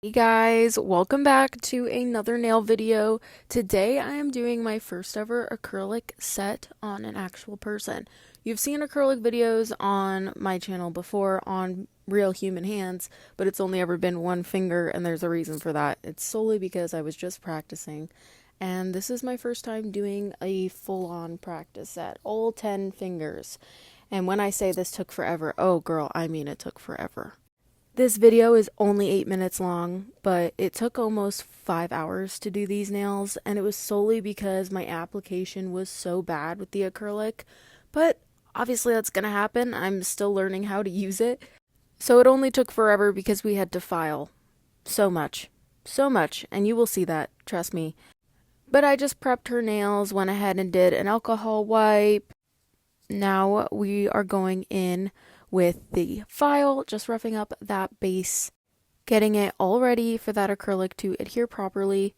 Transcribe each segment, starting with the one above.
Hey guys, welcome back to another nail video. Today I am doing my first ever acrylic set on an actual person. You've seen acrylic videos on my channel before on real human hands, but it's only ever been one finger, and there's a reason for that. It's solely because I was just practicing, and this is my first time doing a full-on practice set, all 10 fingers. And when I say this took forever, oh girl, I mean it took forever. This video is only 8 minutes long, but it took almost 5 hours to do these nails, and it was solely because my application was so bad with the acrylic. But obviously that's gonna happen. I'm still learning how to use it. So it only took forever because we had to file so much, and you will see that, trust me. But I just prepped her nails, went ahead and did an alcohol wipe. Now we are going in with the file, just roughing up that base, getting it all ready for that acrylic to adhere properly.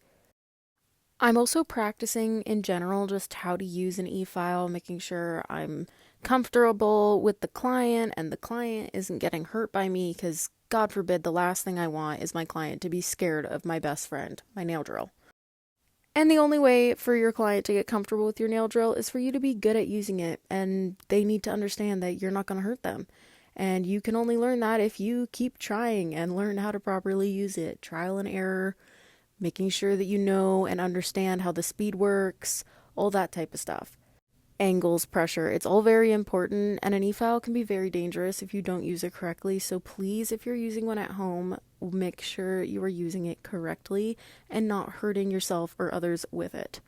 I'm also practicing in general just how to use an e-file, making sure I'm comfortable with the client and the client isn't getting hurt by me, because God forbid, the last thing I want is my client to be scared of my best friend, my nail drill. And the only way for your client to get comfortable with your nail drill is for you to be good at using it, and they need to understand that you're not going to hurt them. And you can only learn that if you keep trying and learn how to properly use it. Trial and error, making sure that you know and understand how the speed works, all that type of stuff. Angles, pressure, it's all very important, and an e-file can be very dangerous if you don't use it correctly. So please, if you're using one at home, make sure you are using it correctly and not hurting yourself or others with it.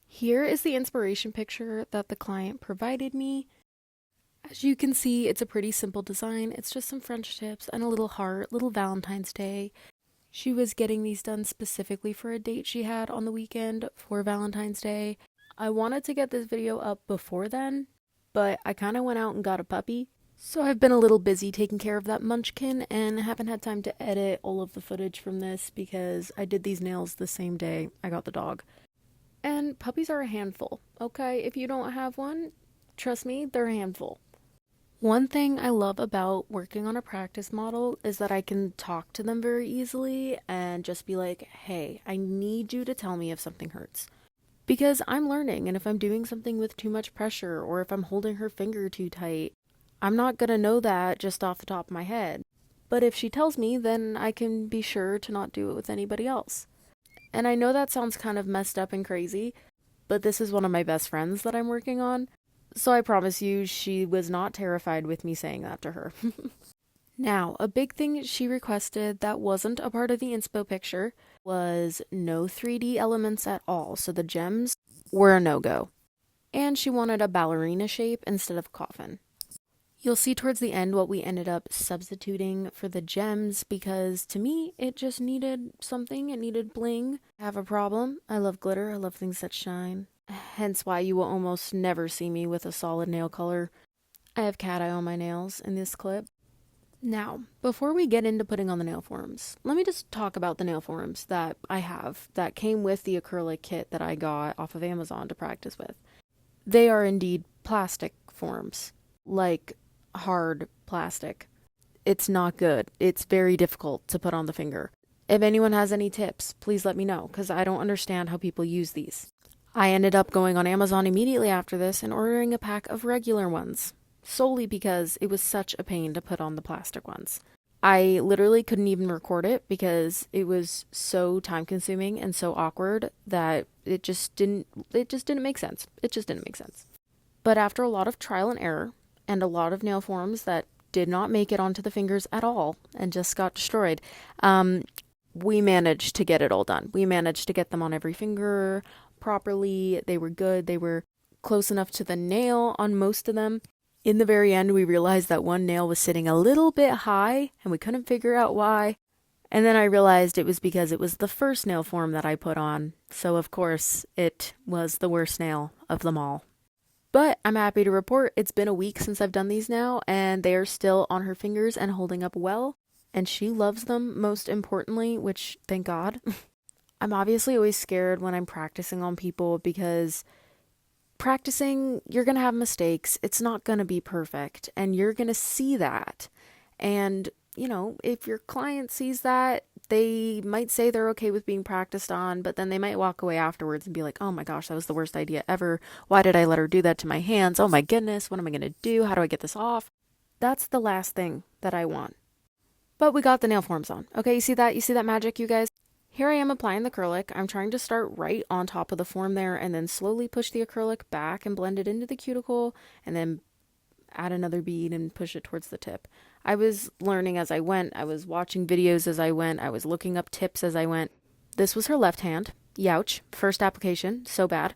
Here is the inspiration picture that the client provided me. As you can see, it's a pretty simple design. It's just some French tips and a little heart, little Valentine's Day. She was getting these done specifically for a date she had on the weekend for Valentine's Day. I wanted to get this video up before then, but I kind of went out and got a puppy. So I've been a little busy taking care of that munchkin and haven't had time to edit all of the footage from this because I did these nails the same day I got the dog. And puppies are a handful, okay? If you don't have one, trust me, they're a handful. One thing I love about working on a practice model is that I can talk to them very easily and just be like, hey, I need you to tell me if something hurts. Because I'm learning, and if I'm doing something with too much pressure or if I'm holding her finger too tight, I'm not gonna know that just off the top of my head. But if she tells me, then I can be sure to not do it with anybody else. And I know that sounds kind of messed up and crazy, but this is one of my best friends that I'm working on. So I promise you, she was not terrified with me saying that to her. Now, a big thing she requested that wasn't a part of the inspo picture was no 3D elements at all, so the gems were a no-go. And she wanted a ballerina shape instead of coffin. You'll see towards the end what we ended up substituting for the gems, because to me, it just needed something. It needed bling. I have a problem. I love glitter. I love things that shine. Hence why you will almost never see me with a solid nail color. I have cat eye on my nails in this clip. Now, before we get into putting on the nail forms, let me just talk about the nail forms that I have that came with the acrylic kit that I got off of Amazon to practice with. They are indeed plastic forms, like hard plastic. It's not good. It's very difficult to put on the finger. If anyone has any tips, please let me know, because I don't understand how people use these. I ended up going on Amazon immediately after this and ordering a pack of regular ones, solely because it was such a pain to put on the plastic ones. I literally couldn't even record it because it was so time consuming and so awkward that it just didn't make sense. It just didn't make sense. But after a lot of trial and error and a lot of nail forms that did not make it onto the fingers at all and just got destroyed, we managed to get it all done. We managed to get them on every finger properly. They were good. They were close enough to the nail on most of them. In the very end, we realized that one nail was sitting a little bit high, and we couldn't figure out why. And then I realized it was because it was the first nail form that I put on. So, of course, it was the worst nail of them all. But I'm happy to report it's been a week since I've done these now, and they are still on her fingers and holding up well. And she loves them, most importantly, which, thank God. I'm obviously always scared when I'm practicing on people because Practicing, you're going to have mistakes. It's not going to be perfect, and you're going to see that. And, you know, if your client sees that, they might say they're okay with being practiced on, but then they might walk away afterwards and be like, oh my gosh, that was the worst idea ever. Why did I let her do that to my hands? Oh my goodness, what am I going to do? How do I get this off? That's the last thing that I want. But we got the nail forms on. Okay, you see that? You see that magic, you guys? Here I am applying the acrylic. I'm trying to start right on top of the form there and then slowly push the acrylic back and blend it into the cuticle and then add another bead and push it towards the tip. I was learning as I went. I was watching videos as I went. I was looking up tips as I went. This was her left hand. Youch. First application. So bad.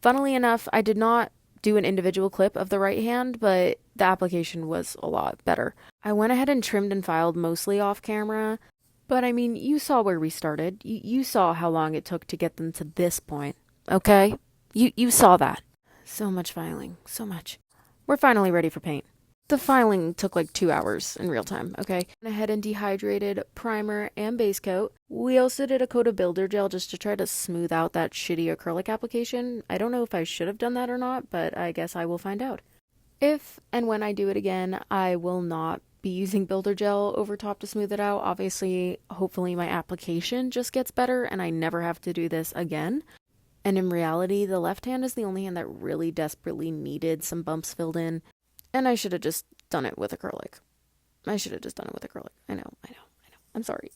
Funnily enough, I did not do an individual clip of the right hand, but the application was a lot better. I went ahead and trimmed and filed mostly off camera. But I mean, you saw where we started. You saw how long it took to get them to this point. Okay? You saw that. So much filing. So much. We're finally ready for paint. The filing took like 2 hours in real time, okay? Went ahead and dehydrated primer and base coat. We also did a coat of builder gel just to try to smooth out that shitty acrylic application. I don't know if I should have done that or not, but I guess I will find out. If and when I do it again, I will not be using builder gel over top to smooth it out. Obviously, hopefully my application just gets better and I never have to do this again. And in reality, the left hand is the only hand that really desperately needed some bumps filled in. And I should have just done it with acrylic. I know. I'm sorry.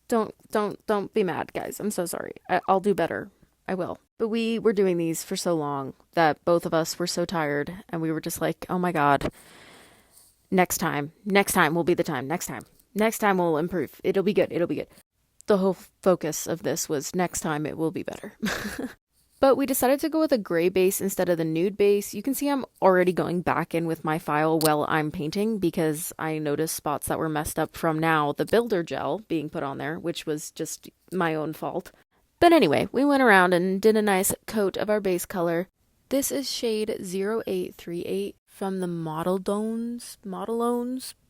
Don't be mad, guys. I'm so sorry. I'll do better. I will. But we were doing these for so long that both of us were so tired and we were just like, oh my God, next time will be the time. Next time we'll improve. It'll be good. The whole focus of this was next time it will be better. But we decided to go with a gray base instead of the nude base. You can see I'm already going back in with my file while I'm painting because I noticed spots that were messed up from now the builder gel being put on there, which was just my own fault. But anyway, we went around and did a nice coat of our base color. This is shade 0838 from the Modelones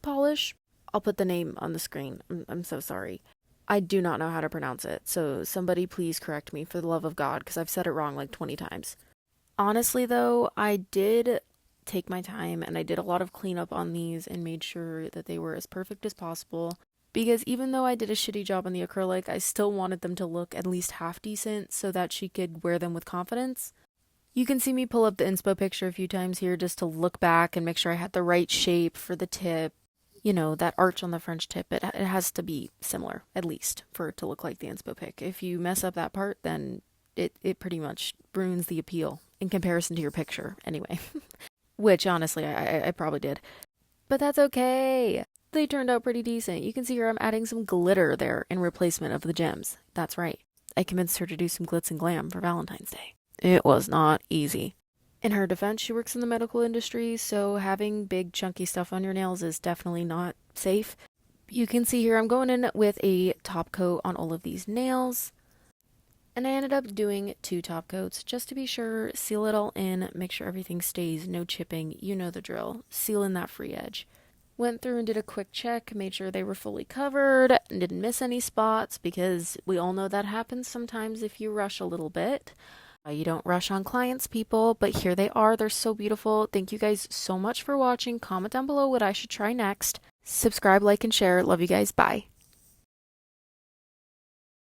polish. I'll put the name on the screen. I'm so sorry. I do not know how to pronounce it, so somebody please correct me for the love of God, because I've said it wrong like 20 times. Honestly, though, I did take my time, and I did a lot of cleanup on these and made sure that they were as perfect as possible, because even though I did a shitty job on the acrylic, I still wanted them to look at least half decent so that she could wear them with confidence. You can see me pull up the inspo picture a few times here just to look back and make sure I had the right shape for the tip. You know, that arch on the French tip, it has to be similar, at least, for it to look like the inspo pic. If you mess up that part, then it pretty much ruins the appeal in comparison to your picture, anyway. Which, honestly, I probably did. But that's okay. They turned out pretty decent. You can see here I'm adding some glitter there in replacement of the gems. That's right. I convinced her to do some glitz and glam for Valentine's Day. It was not easy. In her defense, she works in the medical industry, so having big chunky stuff on your nails is definitely not safe. You can see here I'm going in with a top coat on all of these nails. And I ended up doing 2 top coats just to be sure, seal it all in, make sure everything stays, no chipping, you know the drill, seal in that free edge. Went through and did a quick check, made sure they were fully covered, and didn't miss any spots because we all know that happens sometimes if you rush a little bit. You don't rush on clients, people, but here they are. They're so beautiful. Thank you guys so much for watching. Comment down below what I should try next. Subscribe, like, and share. Love you guys. Bye.